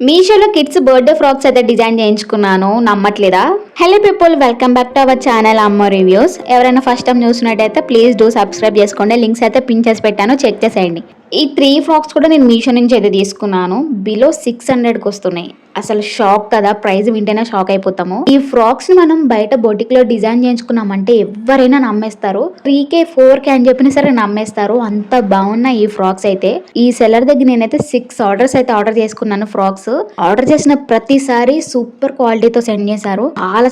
మీషోలో kids birthday frocks అయితే design చేయించుకున్నాను, నమ్మట్లేదా? Hello people, welcome back to our channel Amma reviews. ఎవరైనా ఫస్ట్ టైం చూసినట్టయితే ప్లీజ్ డూ సబ్స్క్రైబ్ చేసుకోండి. లింక్స్ అయితే పిన్ చేసి పెట్టాను, చెక్ చేసేయండి. ఈ 3 ఫ్రాక్స్ కూడా నేను మీషో నుంచి అయితే తీసుకున్నాను. బిలో 600కి వస్తున్నాయి. అసలు షాక్ కదా, ప్రైస్ వింటేనే షాక్ అయిపోతాము. ఈ ఫ్రాక్స్ ని మనం బయట బొటిక్ లో డిజైన్ చేయించుకున్నామంటే ఎవరైనా నమ్మేస్తారు. 3K 4K అని చెప్పినా సరే నమ్మేస్తారు, అంత బాగున్నాయి ఈ ఫ్రాక్స్ అయితే. ఈ సెల్లర్ దగ్గర నేనైతే 6 ఆర్డర్స్ అయితే ఆర్డర్ చేసుకున్నాను. ఫ్రాక్స్ ఆర్డర్ చేసిన ప్రతిసారి సూపర్ క్వాలిటీతో సెండ్ చేశారు.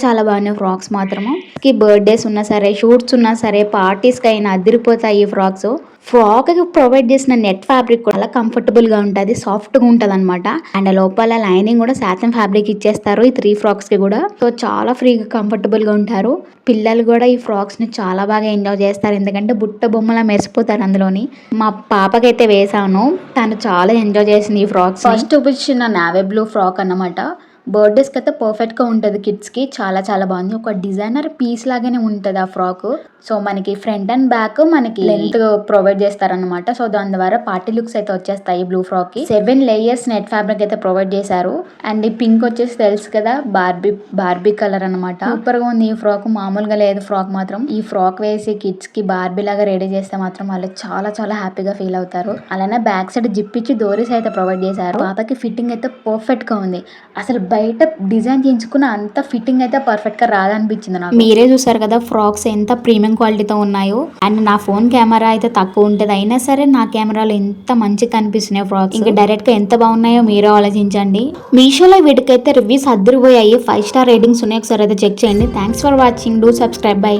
చాలా బాగున్నాయి ఫ్రాక్స్ మాత్రము. బర్త్డేస్ ఉన్నా సరే, షూట్స్ ఉన్నా సరే, పార్టీస్ కి అయినా అదిరిపోతాయి ఈ ఫ్రాక్స్. ఫ్రాక్ కి ప్రొవైడ్ చేసిన నెట్ ఫ్యాబ్రిక్ కూడా కంఫర్టబుల్ గా ఉంటుంది, సాఫ్ట్ గా ఉంటది అనమాట. అండ్ లోపల లైనింగ్ కూడా సాటిన్ ఫ్యాబ్రిక్ ఇచ్చేస్తారు ఈ 3 ఫ్రాక్స్ కి కూడా. సో చాలా ఫ్రీగా కంఫర్టబుల్ గా ఉంటారు. పిల్లలు కూడా ఈ ఫ్రాక్స్ ని చాలా బాగా ఎంజాయ్ చేస్తారు, ఎందుకంటే బుట్ట బొమ్మలా మెరిసిపోతారు అందులోని. మా పాపకైతే వేసాను, తను చాలా ఎంజాయ్ చేసింది ఈ ఫ్రాక్స్. ఫస్ట్ చూపించిన నావీ బ్లూ ఫ్రాక్ అన్నమాట. బర్త్డేస్కి అయితే పర్ఫెక్ట్గా ఉంటుంది కిడ్స్కి. చాలా బాగుంది. ఒక డిజైనర్ పీస్ లాగానే ఉంటుంది ఆ ఫ్రాక్. సో మనకి ఫ్రంట్ అండ్ బ్యాక్ మనకి లెంత్ ప్రొవైడ్ చేస్తారనమాట. సో దాని ద్వారా పార్టీ లుక్స్ అయితే వచ్చేస్తాయి బ్లూ ఫ్రాక్ కి. 7 లేయర్స్ నెట్ ఫ్యాబ్రిక్ అయితే ప్రొవైడ్ చేశారు. అండ్ ఈ పింక్ వచ్చేసి తెలుసు కదా, బార్బీ కలర్ అనమాట. సూపర్ గా ఉంది ఈ ఫ్రాక్, మామూలుగా లేదు ఫ్రాక్ మాత్రం. ఈ ఫ్రాక్ వేసి కిడ్స్ కి బార్బీ లాగా రెడీ చేస్తే మాత్రం వాళ్ళకి చాలా హ్యాపీగా ఫీల్ అవుతారు. అలానే బ్యాక్ సైడ్ జిప్ ఇచ్చి డోరీస్ అయితే ప్రొవైడ్ చేశారు. పాపకి ఫిట్టింగ్ అయితే పర్ఫెక్ట్ గా ఉంది. అసలు బయట డిజైన్ చేయించుకున్న అంత ఫిట్టింగ్ అయితే పర్ఫెక్ట్ గా రాదనిపించింది నాకు. మీరే చూసారు కదా ఫ్రాక్స్ ఎంత ప్రీమియం క్వాలిటీతో ఉన్నాయో. అండ్ నా ఫోన్ కెమెరా అయితే తక్కువ ఉంటుంది, అయినా సరే నా కెమెరాలో ఎంత మంచిగా కనిపిస్తున్నాయి ఫ్రాక్స్. ఇంకా డైరెక్ట్ గా ఎంత బాగున్నాయో మీరే ఆలోచించండి. మీషోలో వీటికైతే రివ్యూస్ అద్దరిపోయాయి. 5 స్టార్ రేటింగ్స్ ఉన్నాయి, ఒకసారి అయితే చెక్ చేయండి. Thanks for watching, do subscribe, by.